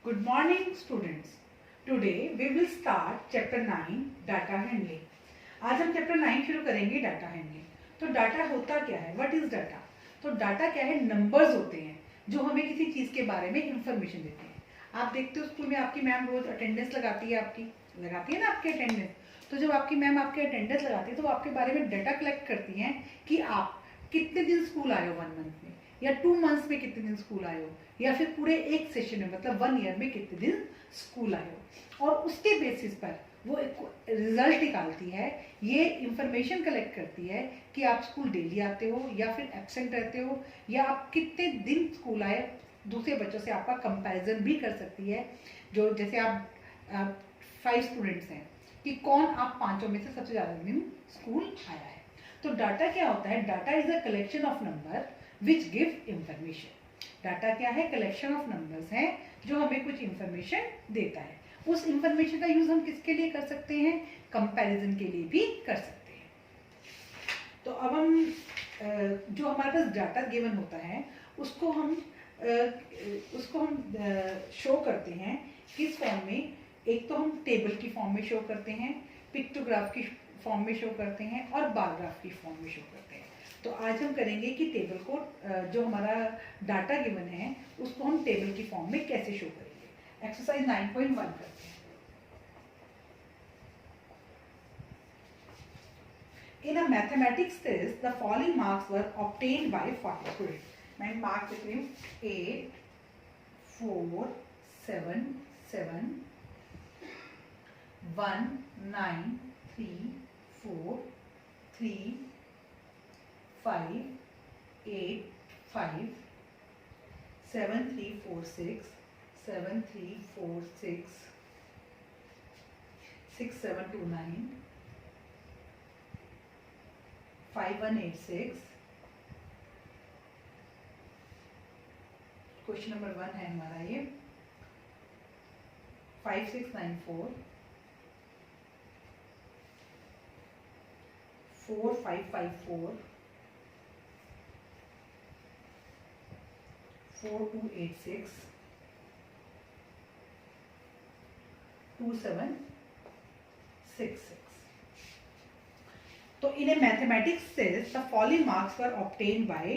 Good morning students. Today we will start chapter 9 data handling. आज हम chapter 9 शुरू करेंगे डाटा हैंडलिंग. तो डाटा होता क्या है? What is data? तो डाटा क्या है? नंबर्स होते हैं जो हमें किसी चीज के बारे में इंफॉर्मेशन देते हैं. आप देखते हो स्कूल में आपकी मैम रोज अटेंडेंस लगाती है, ना आपकी अटेंडेंस. तो जब आपकी मैम आपकी अटेंडेंस लगाती है तो वो आपके बारे में डाटा कलेक्ट करती हैं कि आप कितने दिन स्कूल आए हो 1 मंथ में, या 2 मंथ्स में कितने दिन स्कूल आए हो, या फिर पूरे एक सेशन में मतलब 1 ईयर में कितने दिन स्कूल आए हो. और उसके बेसिस पर वो एक रिजल्ट निकालती है. ये इंफॉर्मेशन कलेक्ट करती है कि आप स्कूल डेली आते हो या फिर एब्सेंट रहते हो, या आप कितने दिन स्कूल आए. दूसरे बच्चों से आपका कंपैरिजन भी कर सकती है. जो जैसे आप 5 स्टूडेंट्स हैं कि कौन आप 5 में से सबसे ज़्यादा दिन स्कूल आया है. तो डाटा क्या होता है? Data is a collection of number which give information. Data क्या है? कलेक्शन ऑफ नंबर्स हैं जो हमें कुछ इंफॉर्मेशन देता है. उस इंफॉर्मेशन का यूज हम किसके लिए कर सकते हैं? कंपैरिजन के लिए भी कर सकते हैं. तो अब हम जो हमारे पास डाटा गिवन होता है उसको हम शो करते हैं किस फॉर्म में. एक तो हम टेबल की फॉर्म में शो करते हैं, पिक्टोग्राफ की फॉर्म में शो करते हैं और बार ग्राफ की फॉर्म में शो करते हैं. तो आज हम करेंगे कि टेबल को जो हमारा डाटा गिवन है उसको हम टेबल की फॉर्म में कैसे शो करेंगे. एक्सरसाइज 9.1 करते हैं. In a mathematics test, the following marks were obtained by 40 students. मैं मार्क्स लिख रही हूँ 8, 4, 7, 7, 1, 9, 3, 4, 3, 5, 8, 5, 7, 3, 4, 6, 7, 3, 4, 6, 6, 7, 2, 9, 5, 1, 8, 6. क्वेश्चन नंबर 1 है हमारा ये. 5, 6, 9, 4, 4, 5, 5, 4, 4, 2, 8, 6, 2, 7, 6, 6. तो in a mathematics test the following marks were obtained by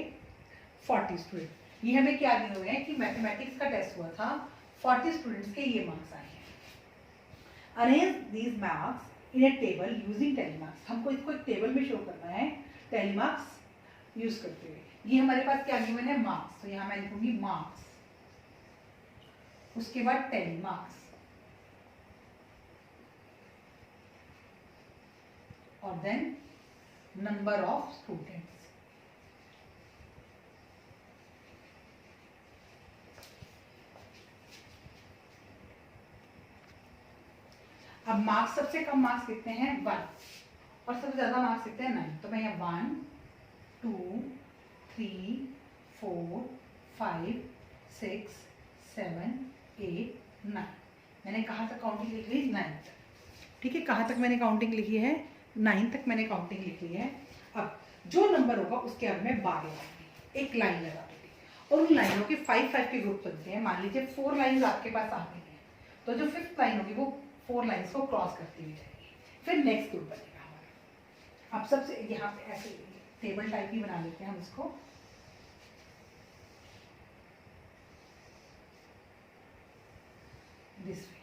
40 student. ये हमें क्या दिए हुए हैं कि मैथमेटिक्स का टेस्ट हुआ था, 40 स्टूडेंट्स के ये मार्क्स आए हैं. Arrange these marks in a table using telemarks. हमको इसको एक टेबल में शो करना है टेलीमार्क्स यूज करते हुए. ये हमारे पास क्या गिवन है? मार्क्स. तो यहाँ मैं लिखूंगी मार्क्स, उसके बाद टेलीमार्क्स और देन नंबर ऑफ स्टूडेंट्स. अब मार्क्स सबसे कम मार्क्स कितने हैं? 1, और सबसे ज्यादा मार्क्स कितने हैं? 9. तो मैं यहाँ 1, 2, 3, 4, 5, 6, 7, 8, 9. मैंने कहाँ तक काउंटिंग लिख ली? 9 तक. ठीक है, कहाँ तक मैंने काउंटिंग लिखी है? 9 तक मैंने काउंटिंग लिख ली है. अब जो नंबर होगा उसके आगे मैं बार लगाऊंगी, एक लाइन लगा दूंगी, और उन लाइनों के 5-5 के ग्रुप बनते हैं. मान लीजिए 4 लाइन्स आपके पास आ गई हैं, तो जो 5th लाइन होगी वो 4 लाइन्स को क्रॉस करती हुई जाएगी. फिर नेक्स्ट ग्रुप बनेगा हमारा. अब सबसे यहाँ पे ऐसे टेबल टाइप ही बना लेते हैं हम इसको. This way.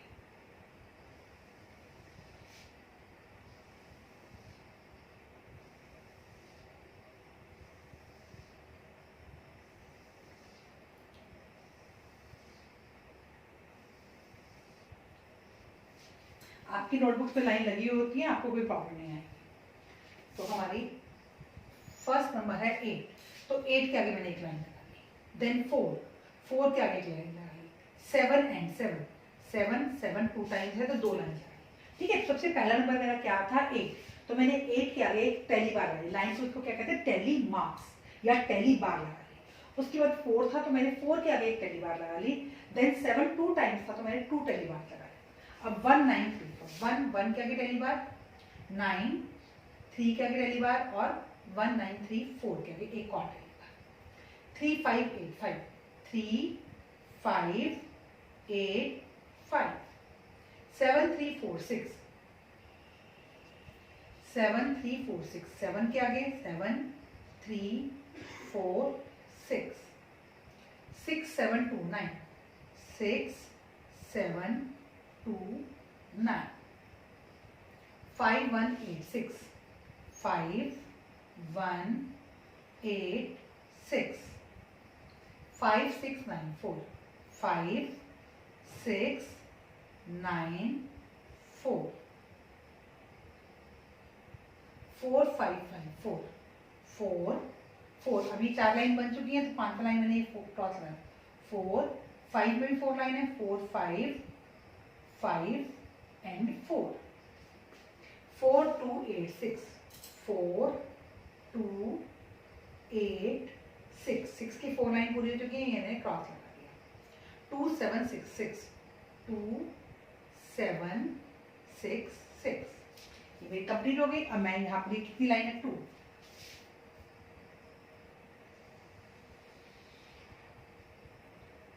आपकी नोटबुक पे लाइन लगी हुई होती है, आपको कोई प्रॉब्लम नहीं आएगी. तो हमारी फर्स्ट नंबर है 8. तो 8 के आगे मैंने एक लाइन लगा ली. देन 4 के आगे एक लाइन लगा ली. 7 एंड 7 7 2 टाइम्स है तो 2 लाइन लगा ली. ठीक है, सबसे पहला नंबर मेरा क्या था? 8. तो मैंने 8 के आगे एक टेली बार लगा ली. लाइन से उसको क्या कहते हैं? टेली मार्क्स या टेली बार लगा ली. उसके बाद 4 था तो मैंने 4 के आगे एक टेली बार लगा ली. देन 7 2 टाइम्स था तो मैंने 2 टेली बार लगा ली. अब 1 9 3, 1 के आगे टेली बार, 9 3 के आगे टेली बार, और 1 9 3 4 के आगे एक और टेली बार. 3 5 8 5 3 5 8 5 7 3 4 6 7 3 4 6 7 के आगे 7 3 4 6 6 7 2 9 6 7 2 9 5 1 8 6 5 1 8 6 5 6 9 4 5 6 9 4 4 5 5 4 4 4 अभी 4 लाइन बन चुकी है तो 5 लाइन मैंने क्रॉस लगाया 4 5 में 4 लाइन है 4 5 5 एंड 4 4 2 8 6 4 2 8 6 6 की 4 लाइन पूरी हो चुकी है, मैंने क्रॉस लगा दिया 2 7 6 6 2 7 6 6 ये मेरी कंप्लीट हो गई। अब मैं यहाँ पर कितनी लाइन है 2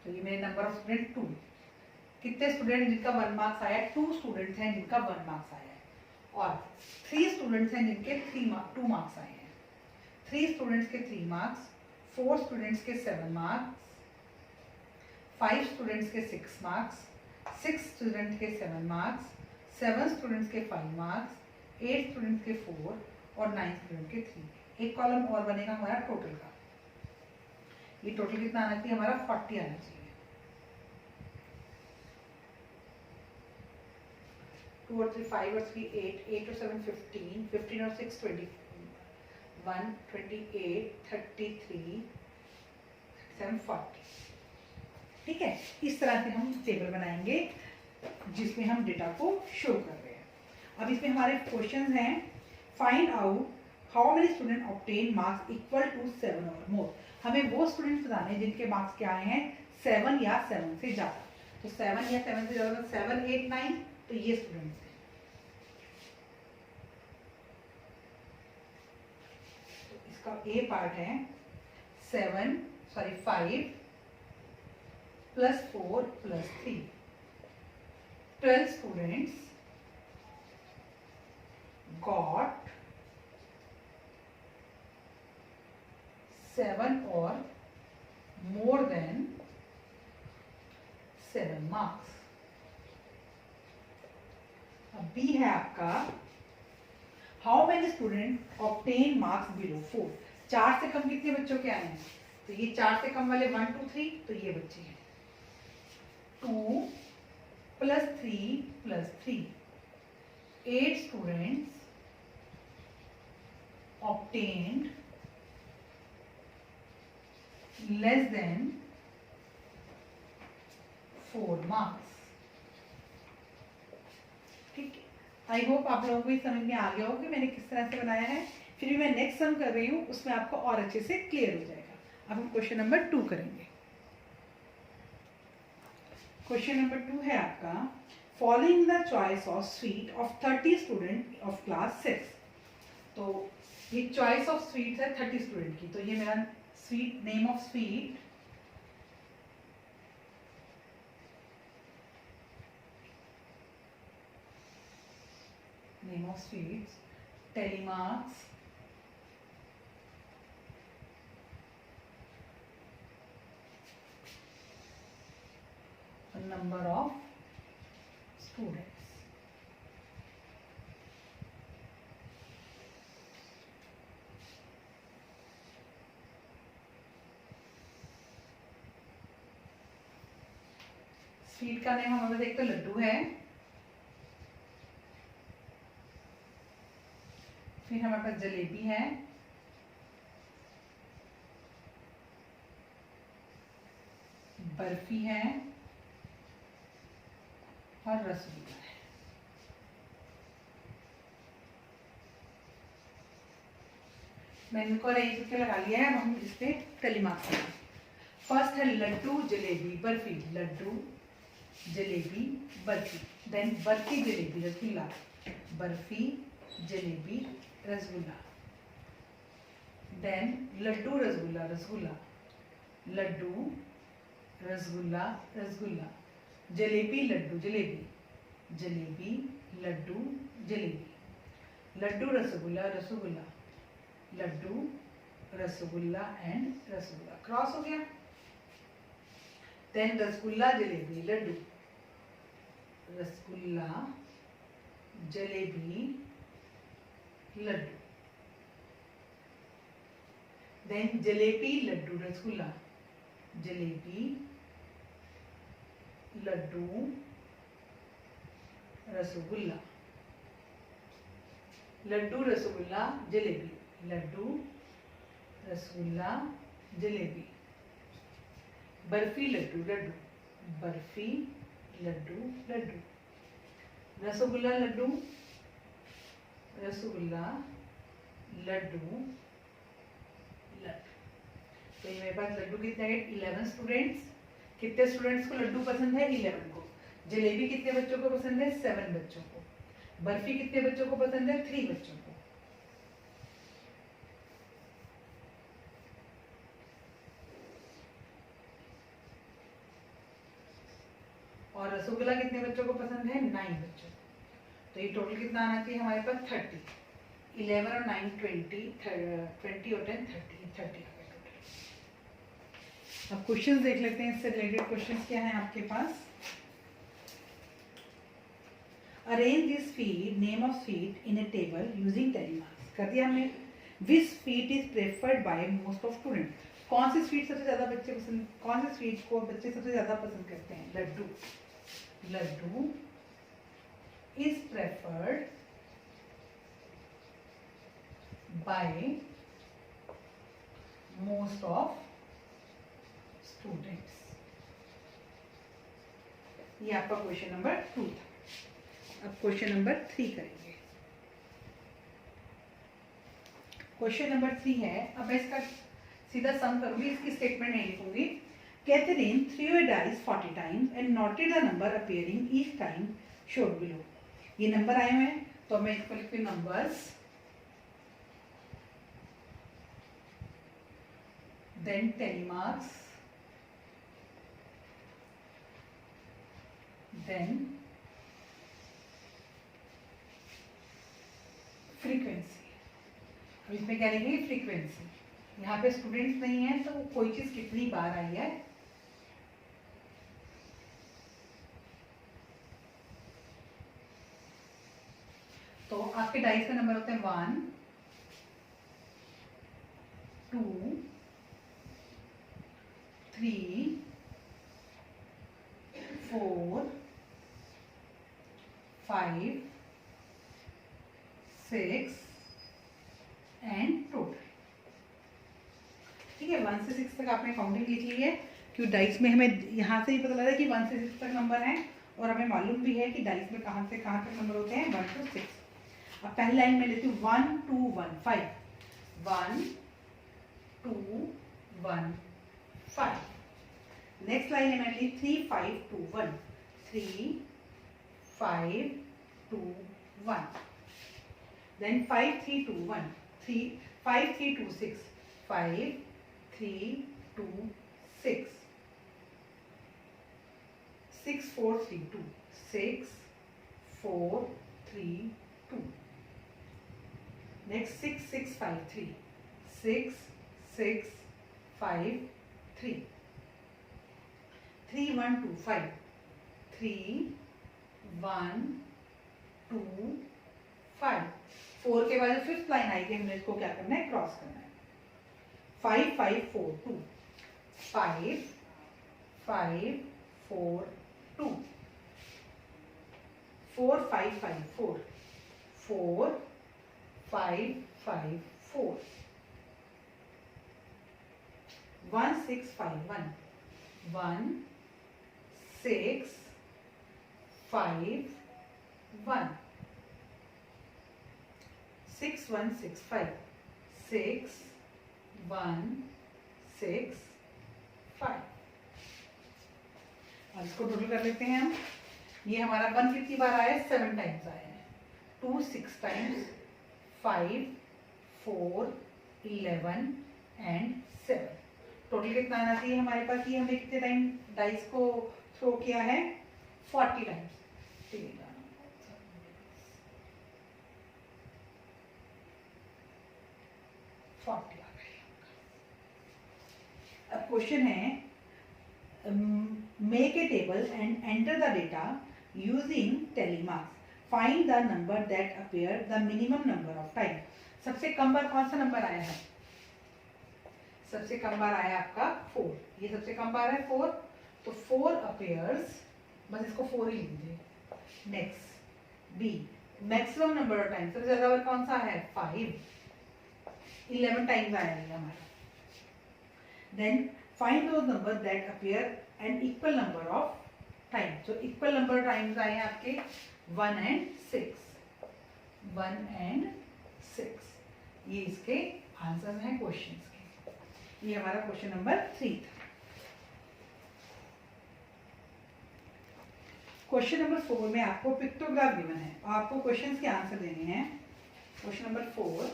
तो ये मेरे नंबर ऑफ स्टूडेंट 2 कितने स्टूडेंट जिनका 1 मार्क्स आया 2 स्टूडेंट्स हैं जिनका 1 मार्क्स आया है और 3 स्टूडेंट्स हैं जिनके 2 मार्क्स आए हैं 3 स्टूडेंट्स के 3 मार्क्स 4 स्टूडेंट्स के 7 मार्क्स 5 स्टूडेंट्स के 6 मार्क्स 6 स्टूडेंट्स के 7 मार्क्स 7 स्टूडेंट्स के 5 मार्क्स 8 स्टूडेंट्स के 4 और 9 स्टूडेंट के 3 एक कॉलम और बनेगा हमारा टोटल का। ये टोटल कितना आना चाहिए हमारा 40 आना चाहिए 2 और 3 5 और 3 8 8 और 7 15 15 और 6 21 28 33 7 40 ठीक है। इस तरह से हम टेबल बनाएंगे जिसमें हम डेटा को शो कर रहे हैं। अब इसमें हमारे क्वेश्चंस हैं find out how many student obtain marks equal to 7 और मोर। हमें वो स्टूडेंट्स बताने हैं जिनके मार्क्स क्या आए हैं 7 या 7 से ज़्यादा। तो 7 या 7 से ज़्यादा 7 8 9 तो ये स्टूडेंट्स हैं। तो इसका ए पार्ट है 5 प्लस 4 प्लस 3 12 स्टूडेंट्स गॉट 7 और मोर देन 7 मार्क्स। अब बी है आपका how many student obtain marks below 4। 4 से कम कितने बच्चों के आए हैं तो ये 4 से कम वाले 1 2 3 तो ये बच्चे हैं 2 plus 3 plus 3 8 students obtained less than 4 marks। ठीक है, आई होप आप लोगों को ये समझ में आ गया हो कि मैंने किस तरह से बनाया है। फिर भी मैं नेक्स्ट सम कर रही हूँ उसमें आपको और अच्छे से क्लियर हो जाएगा। अब हम क्वेश्चन नंबर 2 करेंगे। क्वेश्चन नंबर 2 है आपका following the choice of sweet of 30 student of class 6। तो ये चॉइस ऑफ स्वीट है 30 स्टूडेंट की। तो ये मेरा sweet name of sweet name of sweets telemarks number of students। Sweet का नेम हमारे पास एक तो लड्डू है, फिर हमारे पास जलेबी है, बर्फी है और रसगुल्ला है। मैंने इनको अरेंज करके लगा लिया है। अब हम इस पे टेलीमार्क्स करेंगे। फर्स्ट है laddoo jalebi barfi, laddoo jalebi barfi, then barfi jalebi rasgulla, barfi jalebi rasgulla, then laddoo rasgulla rasgulla, laddoo rasgulla rasgulla, jalebi laddoo jalebi, jalebi laddoo jalebi, laddoo rasgulla rasgulla, laddoo rasgulla and rasgulla, cross हो गया। Then rasgulla jalebi laddoo, rasgulla jalebi laddoo, then jalebi laddoo rasgulla, jalebi laddoo rasgulla, laddoo rasgulla jalebi, laddoo rasgulla jalebi, barfi laddoo laddoo, barfi laddoo laddoo, rasgulla laddoo, rasgulla Laddu Laddu. तो ये मेरे पास लड्डू कितने हैं? 11 स्टूडेंट्स। कितने स्टूडेंट्स को लड्डू पसंद है? 11 को। जलेबी कितने बच्चों को पसंद है? 7 बच्चों को। बर्फी कितने बच्चों को पसंद है? 3 बच्चों को। और रसगुल्ला कितने बच्चों को पसंद है? 9 बच्चों को। तो ये टोटल कितना आना चाहिए हमारे पास? 30। 11 और 9 20 और 10 30 आ गया टोटल। अब क्वेश्चंस देख लेते हैं, इससे रिलेटेड क्वेश्चंस क्या हैं आपके पास। Arrange this feed, name of feed in a table using tally marks. कर दिया हमने। Which feed is preferred by most of student. कौन सी स्वीट सबसे ज्यादा बच्चे पसंद, कौन सी स्वीट को बच्चे सबसे ज्यादा पसंद करते हैं? Laddoo. Laddoo is preferred by most of students. ये आपका क्वेश्चन नंबर 2 था। अब क्वेश्चन नंबर 3 करेंगे। क्वेश्चन नंबर 3 है, अब मैं इसका सीधा सम करूंगी, इसकी स्टेटमेंट नहीं लिखूंगी। Catherine threw a dice 40 times and noted the number appearing each time showed below. ये नंबर आए हुए हैं, तो मैं इसको लिखती हूँ numbers, then tally marks, then frequency. अब इसमें क्या लिखेंगे? फ्रीक्वेंसी। यहाँ पे स्टूडेंट्स नहीं है तो कोई चीज कितनी बार आई है, तो आपके डाइस का नंबर होते हैं 1 2 3 4 5 6 एंड टोटल। ठीक है, 1 से 6 तक आपने काउंटिंग लिख ली है, क्योंकि डाइस में हमें यहाँ से ही पता लग रहा है कि 1 से 6 तक नंबर है, और हमें मालूम भी है कि डाइस में कहाँ से कहाँ तक नंबर होते हैं, 1 to 6। अब पहली लाइन में लेती हूँ 1 2 1 5, 1 2 1 5। नेक्स्ट लाइन है मैंने ली 3 5 2 1, 3 5 2 1। देन 5 3 2 1, 3 5 3 2 6, 5 3 2 6, 6 4 3 2, 6 4 3 2। नेक्स्ट 6 6 5 3, 6 6 5 3, 3 1 2 5, 3 1 2 5। 4 के बाद फिफ्थ लाइन आएगी, हमने इसको क्या करना है? क्रॉस करना है। 5 5 4 2, 5 5 4 2, 4 5 5 4, 4 5 5 4, 1 6 5 1, 1 6 5 1, 6 1 6 5, 6 1 6 5। अब इसको टोटल कर लेते हैं हम। ये हमारा 1 कितनी बार आया है? 7 टाइम्स आया है। 2 6 टाइम्स, 5 4 11 एंड 7। टोटल कितना आना चाहिए हमारे पास? ये हमने कितने टाइम डाइस को थ्रो किया है? 40 टाइम्स। 40 आ गए। अब क्वेश्चन है, make a table and enter the data using telemarks, find the number that appear the minimum number of time. सबसे कम बार कौन सा नंबर आया है? सबसे कम बार आया आपका 4, ये सबसे कम बार है 4, तो 4 अपेयर्स, बस इसको 4 ही लीजिए। Next B, maximum number of time, सबसे ज्यादा बार कौन सा है? 5, 11 टाइम्स आया है हमारा। Then find those number that appear an equal number of time, तो इक्वल नंबर टाइम्स आए हैं आपके 1 and 6, 1 and 6, ये इसके आंसर हैं क्वेश्चन के। ये हमारा क्वेश्चन नंबर 3 था। क्वेश्चन नंबर 4 में आपको पिक्टोग्राफ गिवन है और आपको क्वेश्चंस के आंसर देने हैं। क्वेश्चन नंबर 4,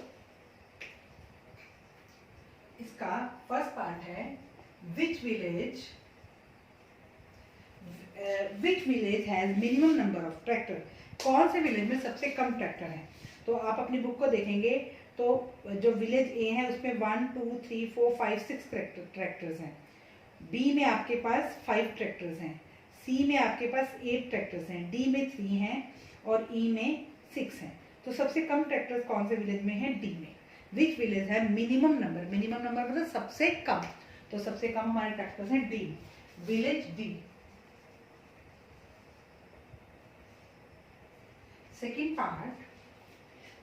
इसका फर्स्ट पार्ट है, which village has minimum number of tractor, कौन से विलेज में सबसे कम ट्रैक्टर हैं? तो आप अपनी बुक को देखेंगे तो जो विलेज ए है उसमें 1 2 3 4 5 6 ट्रैक्टर्स हैं, बी में आपके पास 5 ट्रैक्टर्स हैं, सी में आपके पास 8 ट्रैक्टर्स हैं, डी में 3 हैं और ई में 6 हैं। तो सबसे कम ट्रैक्टर्स कौन से विलेज में है? डी में। विच विलेज है मिनिमम नंबर, मिनिमम नंबर मतलब सबसे कम, तो सबसे कम हमारे ट्रैक्टर्स हैं D, village D. Second part,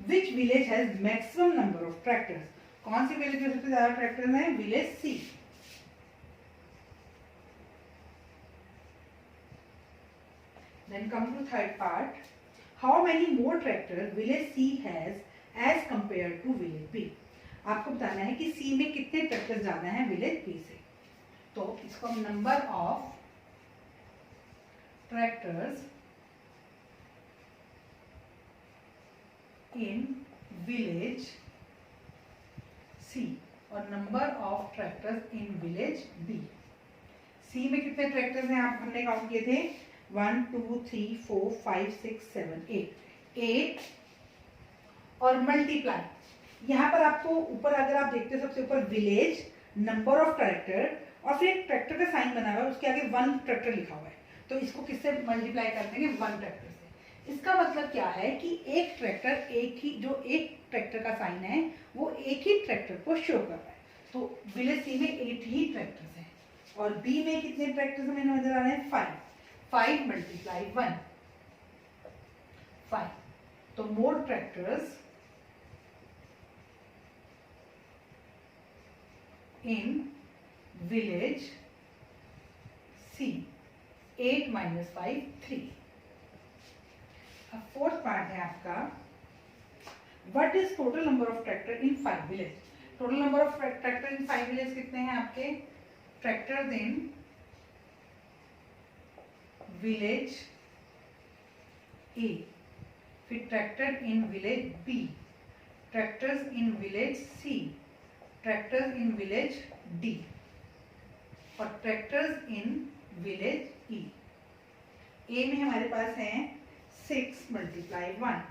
which village has maximum number of tractors, कौन से विलेज में सबसे ज्यादा ट्रैक्टर्स हैं? Village C. Then come to third part, how many more tractors village C has as compared to village B, आपको बताना है कि C में कितने ट्रैक्टर ज्यादा हैं विलेज B से। तो इसको हम number of tractors in village C और number of tractors in village B। C में कितने ट्रैक्टर्स हैं? आप हमने काउंट किए थे 1 2 3 4 5 6 7 8 और मल्टीप्लाई, यहाँ पर आपको ऊपर अगर आप देखते हो सबसे ऊपर विलेज, नंबर ऑफ ट्रैक्टर और फिर एक ट्रैक्टर का साइन बना हुआ है, उसके आगे 1 ट्रैक्टर लिखा हुआ है, तो इसको किससे मल्टीप्लाई कर देंगे? 1 ट्रैक्टर से। इसका मतलब क्या है कि एक ट्रैक्टर, एक ही जो एक ट्रैक्टर का साइन है वो एक ही ट्रैक्टर को शो कर रहा है। तो विलेज सी में 8 ही ट्रैक्टर्स हैं और बी में कितने ट्रैक्टर्स हमें नजर आ रहे हैं? 5, 5 multiply 1, 5, तो more tractors in village C, 8 minus 5 3। अब फोर्थ पार्ट है आपका, what is total number of tractor in 5 village, total number of tractor in 5 village कितने हैं आपके? ट्रैक्टर्स इन विलेज ए, फिर tractor in village B, tractors in village C, tractors in village D और tractors in village E. A में हमारे पास है 6 multiply 1,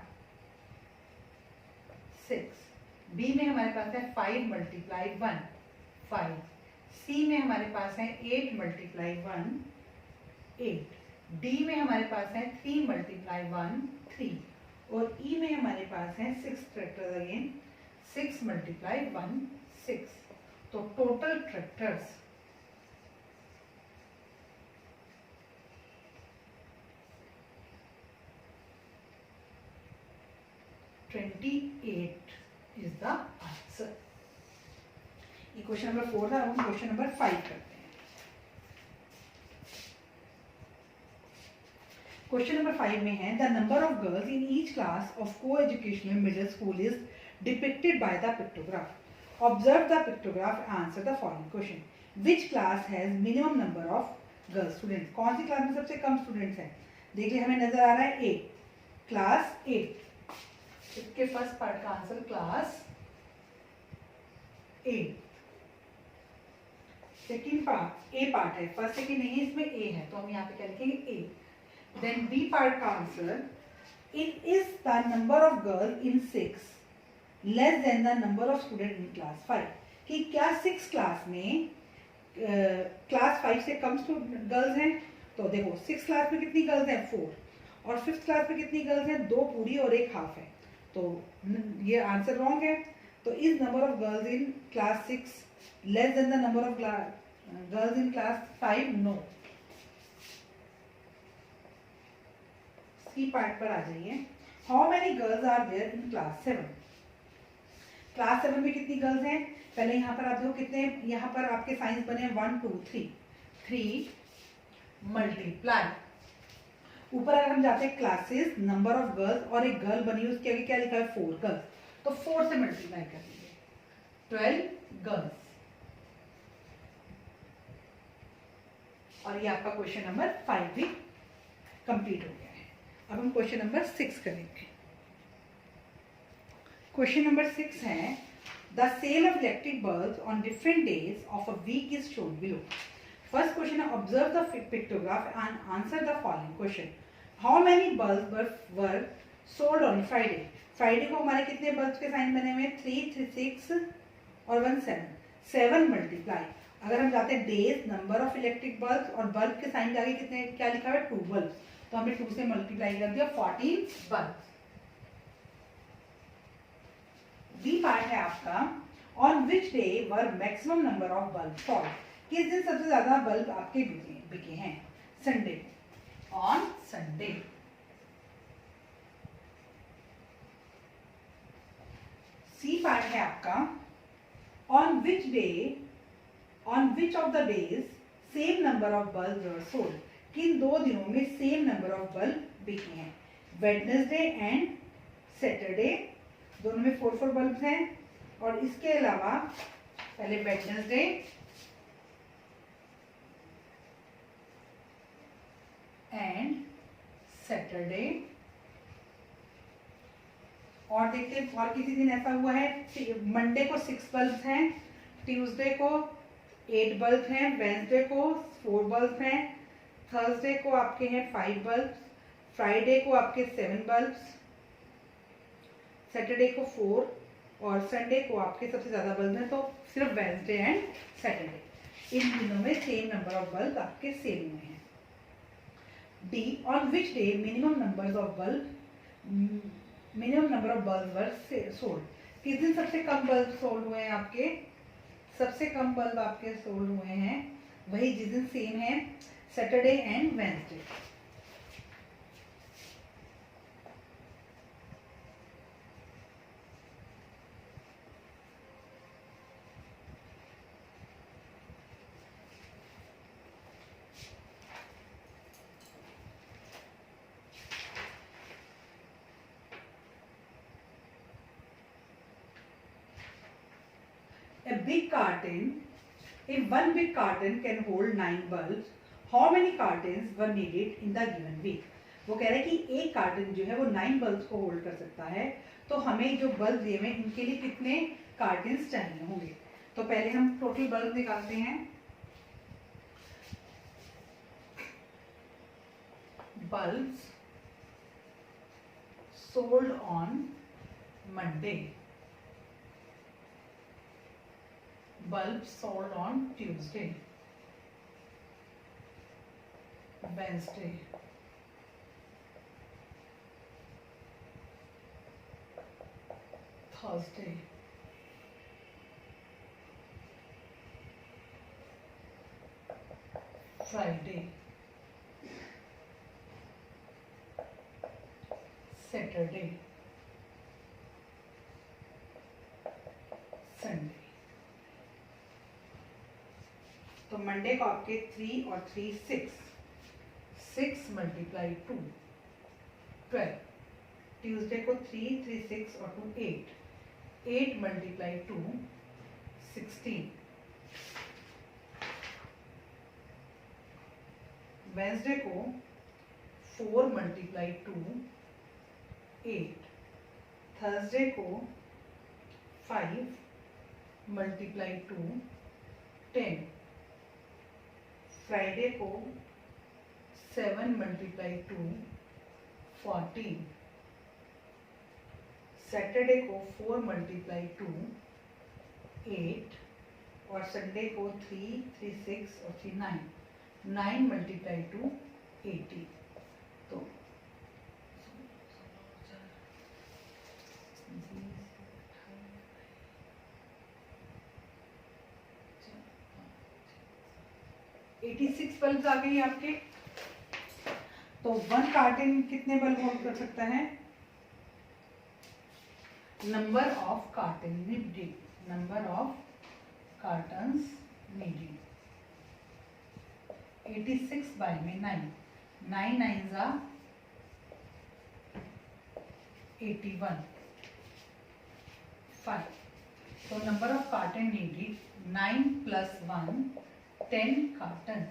6, B में हमारे पास है 5 multiply 1, 5, सी में हमारे पास है 8 multiply 1, 8, डी में हमारे पास है 3 multiply 1, 3 और ई में हमारे पास है 6 ट्रैक्टर्स अगेन, 6 multiply 1, 6। तो total tractors 28 is the answer। ये क्वेश्चन नंबर 4 था। हम क्वेश्चन नंबर 5 करते हैं। क्वेश्चन नंबर 5 में है, the number of girls in each class of coeducational middle school is depicted by the pictograph. Observe the pictograph, answer the following question. Which class has minimum number of girls students, कौन सी class में सबसे कम students हैं? देखिए हमें नजर आ रहा है ए, क्लास 8, इसके फर्स्ट पार्ट का answer class 8। Second part A part है, फर्स्ट सेकेंड नहीं है, इसमें ए है, तो हम यहाँ पे क्या लिखेंगे? ए। देन बी पार्ट का answer, it is the number of girls in 6 less than the number of student in class 5, कि क्या 6 क्लास में क्लास 5 से कम गर्ल्स हैं? तो देखो 6 क्लास में कितनी गर्ल्स हैं? 4, और 5th क्लास में कितनी गर्ल्स हैं? 2 पूरी और 1 हाफ है, तो ये आंसर रॉन्ग है। तो is number of girls in class 6 less than the number of girls in class 5? No. C part पर आ जाइए। How many girls are there in class 7? Class 7 में कितनी गर्ल्स हैं? पहले यहाँ पर आप देखो कितने, यहाँ पर आपके साइंस बने 1 2 3 मल्टीप्लाई, ऊपर अगर हम जाते हैं क्लासेस, नंबर ऑफ गर्ल्स, और एक गर्ल बनी है उसके आगे क्या लिखा है? 4 गर्ल्स, तो 4 से मल्टीप्लाई कर दीजिए, 12 गर्ल्स। और ये आपका क्वेश्चन नंबर 5 भी कंप्लीट हो गया है। अब हम क्वेश्चन नंबर 6 करेंगे। क्वेश्चन नंबर 6 है, the sale of electric bulb on different days of a week is shown below. First question है, observe the pictograph and answer the following question. How many bulb were sold on Friday? Friday को हमारे कितने bulb के sign बने हुए हैं? 3 3 6 और 1 7, 7 multiply, अगर हम जाते हैं days, number of electric bulb, और बल्ब के साइन के आगे कितने क्या लिखा हुआ है? 2 बल्ब, तो हमने 2 से मल्टीप्लाई कर दिया, 14 बल्ब। बी पार्ट है आपका, on which day were maximum number of bulb sold? किस दिन सबसे ज्यादा बल्ब आपके बिके हैं? Sunday, on Sunday. C part है आपका, on which day, on which of the days same number of bulb were sold? किन 2 दिनों में सेम नंबर ऑफ बल्ब बिके हैं? वेडनेसडे एंड सैटरडे, दोनों में 4 बल्ब हैं, और इसके अलावा पहले वेडनेसडे एंड सैटरडे, और देखते हैं और किसी दिन ऐसा हुआ है, मंडे को 6 बल्ब हैं, ट्यूसडे को 8 बल्ब हैं, वेंसडे को 4 बल्ब हैं, थर्सडे को आपके हैं 5 बल्ब, फ्राइडे को आपके 7 बल्ब, सैटरडे को 4, और संडे को आपके सबसे ज्यादा बल्ब हैं, तो सिर्फ वेंसडे एंड सैटरडे, इन दिनों में सेम नंबर ऑफ बल्ब आपके सेम हुए हैं। D, on which day minimum number of bulb were sold? किस दिन सबसे कम बल्ब सोल्ड हुए हैं आपके? सबसे कम बल्ब आपके सोल्ड हुए हैं वही जिस दिन सेम है, Saturday and Wednesday. A big carton, if one big carton can hold 9 bulbs, how many cartons were needed in the given week? वो कह रहा है कि एक कार्टन जो है वो 9 बल्ब्स को होल्ड कर सकता है, तो हमें जो बल्ब दिए हुए इनके लिए कितने कार्टन्स चाहिए होंगे? तो पहले हम टोटल बल्ब निकालते हैं। Bulbs sold on Monday, bulbs sold on Tuesday, Wednesday, Thursday, Friday, Saturday, Sunday। तो मंडे को आपके 3 और 3 6, 6 मल्टीप्लाई 2 12, ट्यूसडे को 3 3 6 और 2 8, 8 मल्टीप्लाई 2 16, वेंसडे को 4 मल्टीप्लाई 2 8, थर्सडे को 5 मल्टीप्लाई 2 10, फ्राइडे को 7 मल्टीप्लाई 2 14, सैटरडे को 4 मल्टीप्लाई 2 8, और संडे को 3 3 6 और 3 9, 9 मल्टीप्लाई 2 80। तो एटी 86 बल्ब आ गई आपके। तो 1 कार्टन कितने बल्ब होल्ड कर सकता है? Number of carton needed, number of cartons needed 86 by में 9, 9 9 जा 81, 5। तो number of carton needed 9 + 1 10 cartons.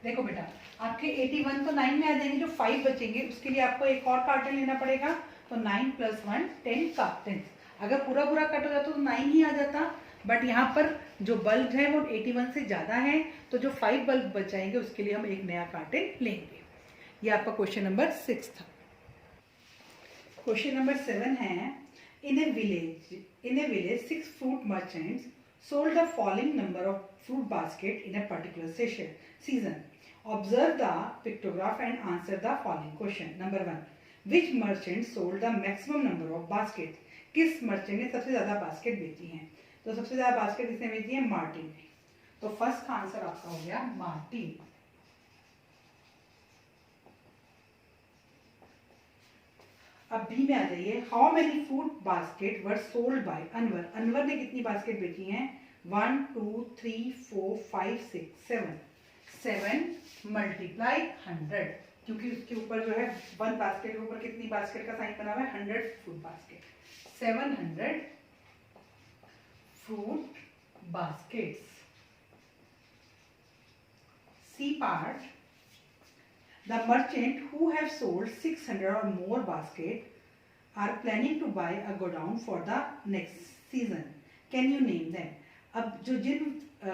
देखो बेटा, आपके 81 तो 9 में आ जाएंगे, जो 5 बचेंगे उसके लिए आपको एक और कार्टन लेना पड़ेगा। तो 9 + 1 10 कार्टन्स। अगर पूरा पूरा कट हो जाता तो 9 ही आ जाता, बट यहाँ पर जो बल्ब है वो 81 से ज़्यादा है, तो जो 5 बल्ब बचाएंगे उसके लिए हम एक नया कार्टन लेंगे। ये आपका क्वेश्चन नंबर 6 था। क्वेश्चन नंबर 7 है, in a village 6 fruit merchants sold the following number of fruit basket in a particular season. Observe the pictograph and answer the following question. Number 1, which merchant sold the maximum number of baskets? किस merchant ने सबसे ज्यादा basket बेची हैं? तो सबसे ज्यादा basket किसने बेची है? मार्टिन ने। तो फर्स्ट का आंसर आपका हो गया मार्टिन। अब बी में आ जाइए, how many fruit basket were sold by Anwar? Anwar ने कितनी बास्केट बेची हैं? 1 2 3 4 5 6 7, 7 मल्टीप्लाई 100, क्योंकि उसके ऊपर जो है 1 बास्केट के ऊपर कितनी बास्केट का साइन बना हुआ है? 100 fruit basket. 700 fruit baskets. C part, the merchant who have sold 600 or more basket are planning to buy a godown for the next season. Can you name them? अब जिन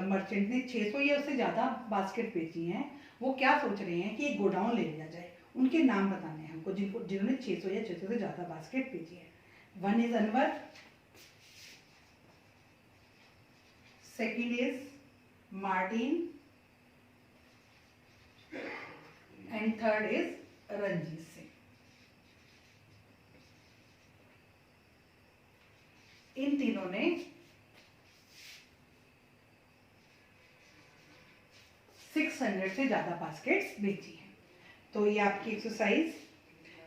merchant ने 600 या उससे ज़्यादा basket बेची हैं, वो क्या सोच रहे हैं कि एक गोडाउन ले लिया जाए। उनके नाम बताने हैं हमको जिन्होंने 600 या 600 से ज़्यादा बास्केट बेची है। 1 is Anwar, second is Martin, and third is Ranjit Singh. इन तीनों ने 600 से ज्यादा बास्केट्स बेची हैं। तो ये आपकी एक्सरसाइज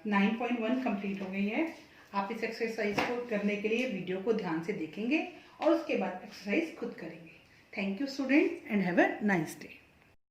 9.1 कंप्लीट हो गई है। आप इस एक्सरसाइज को करने के लिए वीडियो को ध्यान से देखेंगे और उसके बाद एक्सरसाइज खुद करेंगे। Thank you student and have a nice day.